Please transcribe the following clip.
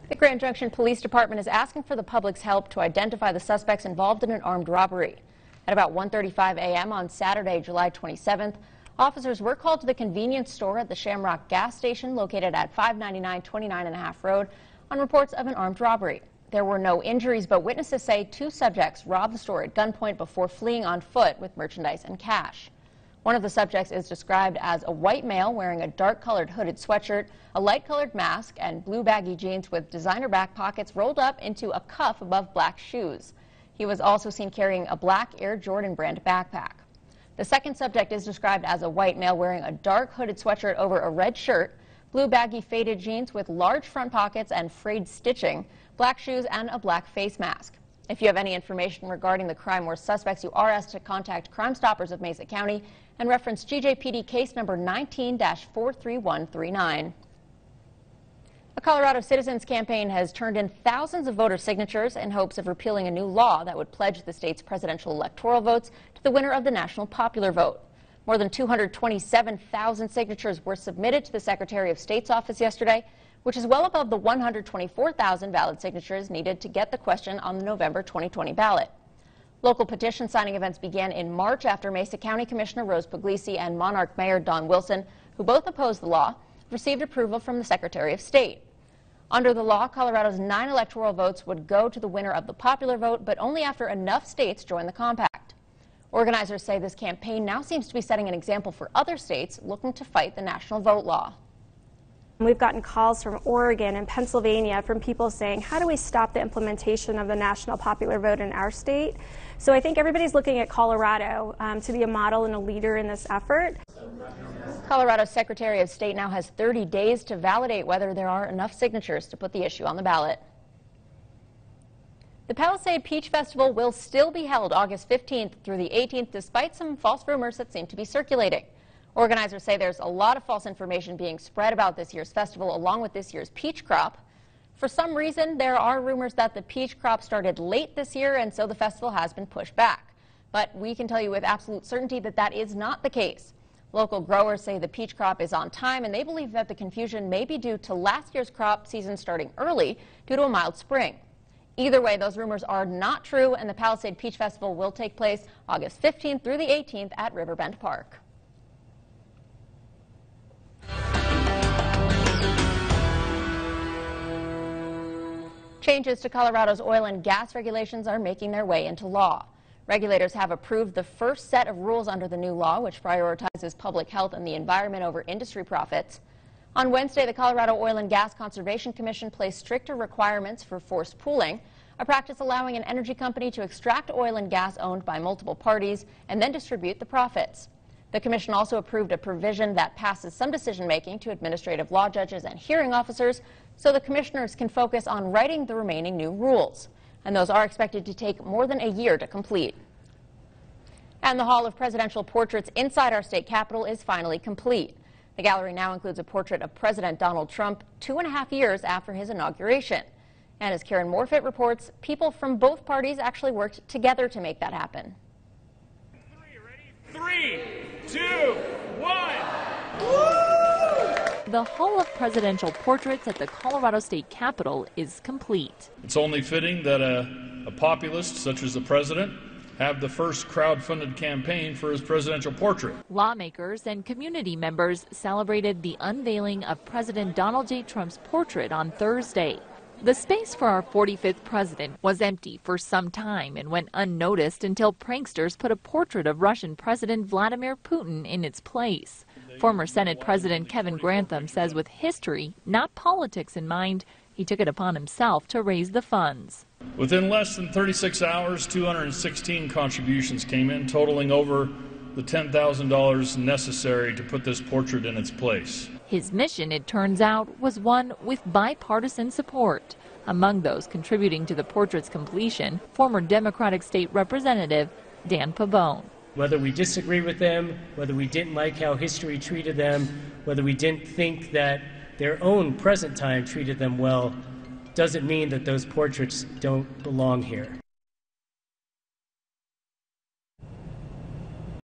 The Grand Junction Police Department is asking for the public's help to identify the suspects involved in an armed robbery. At about 1:35 a.m. on Saturday, July 27th, officers were called to the convenience store at the Shamrock gas station located at 599 29.5 Road on reports of an armed robbery. There were no injuries, but witnesses say two subjects robbed the store at gunpoint before fleeing on foot with merchandise and cash. One of the subjects is described as a white male wearing a dark-colored hooded sweatshirt, a light-colored mask, and blue baggy jeans with designer back pockets rolled up into a cuff above black shoes. He was also seen carrying a black Air Jordan brand backpack. The second subject is described as a white male wearing a dark hooded sweatshirt over a red shirt, blue baggy faded jeans with large front pockets and frayed stitching, black shoes, and a black face mask. If you have any information regarding the crime or suspects, you are asked to contact Crime Stoppers of Mesa County and reference GJPD case number 19-43139. A Colorado Citizens Campaign has turned in thousands of voter signatures in hopes of repealing a new law that would pledge the state's presidential electoral votes to the winner of the national popular vote. More than 227,000 signatures were submitted to the Secretary of State's office yesterday, which is well above the 124,000 valid signatures needed to get the question on the November 2020 ballot. Local petition signing events began in March after Mesa County Commissioner Rose Puglisi and Monarch Mayor Don Wilson, who both opposed the law, received approval from the Secretary of State. Under the law, Colorado's 9 electoral votes would go to the winner of the popular vote, but only after enough states join the compact. Organizers say this campaign now seems to be setting an example for other states looking to fight the national vote law. We've gotten calls from Oregon and Pennsylvania from people saying, how do we stop the implementation of the national popular vote in our state? So I think everybody's looking at Colorado to be a model and a leader in this effort. Colorado's Secretary of State now has 30 days to validate whether there are enough signatures to put the issue on the ballot. The Palisade Peach Festival will still be held August 15th through the 18th, despite some false rumors that seem to be circulating. Organizers say there's a lot of false information being spread about this year's festival, along with this year's peach crop. For some reason, there are rumors that the peach crop started late this year, and so the festival has been pushed back. But we can tell you with absolute certainty that that is not the case. Local growers say the peach crop is on time, and they believe that the confusion may be due to last year's crop season starting early due to a mild spring. Either way, those rumors are not true, and the Palisade Peach Festival will take place August 15th through the 18th at Riverbend Park. Changes to Colorado's oil and gas regulations are making their way into law. Regulators have approved the first set of rules under the new law, which prioritizes public health and the environment over industry profits. On Wednesday, the Colorado Oil and Gas Conservation Commission placed stricter requirements for forced pooling, a practice allowing an energy company to extract oil and gas owned by multiple parties and then distribute the profits. The commission also approved a provision that passes some decision-making to administrative law judges and hearing officers so the commissioners can focus on writing the remaining new rules. And those are expected to take more than a year to complete. And the Hall of Presidential Portraits inside our state capitol is finally complete. The gallery now includes a portrait of President Donald Trump 2.5 years after his inauguration. And as Karen Morfitt reports, people from both parties actually worked together to make that happen. 3, 2, 1. The Hall of Presidential Portraits at the Colorado State Capitol is complete. It's only fitting that a populist such as the president have the first crowd-funded campaign for his presidential portrait. Lawmakers and community members celebrated the unveiling of President Donald J. Trump's portrait on Thursday. The space for our 45th president was empty for some time and went unnoticed until pranksters put a portrait of Russian President Vladimir Putin in its place. Former Senate President Kevin Grantham says with history, not politics in mind, he took it upon himself to raise the funds. Within less than 36 hours, 216 contributions came in, totaling over the $10,000 necessary to put this portrait in its place. His mission, it turns out, was one with bipartisan support. Among those contributing to the portrait's completion, former Democratic State Representative Dan Pabon. Whether we disagree with them, whether we didn't like how history treated them, whether we didn't think that their own present time treated them well, doesn't mean that those portraits don't belong here.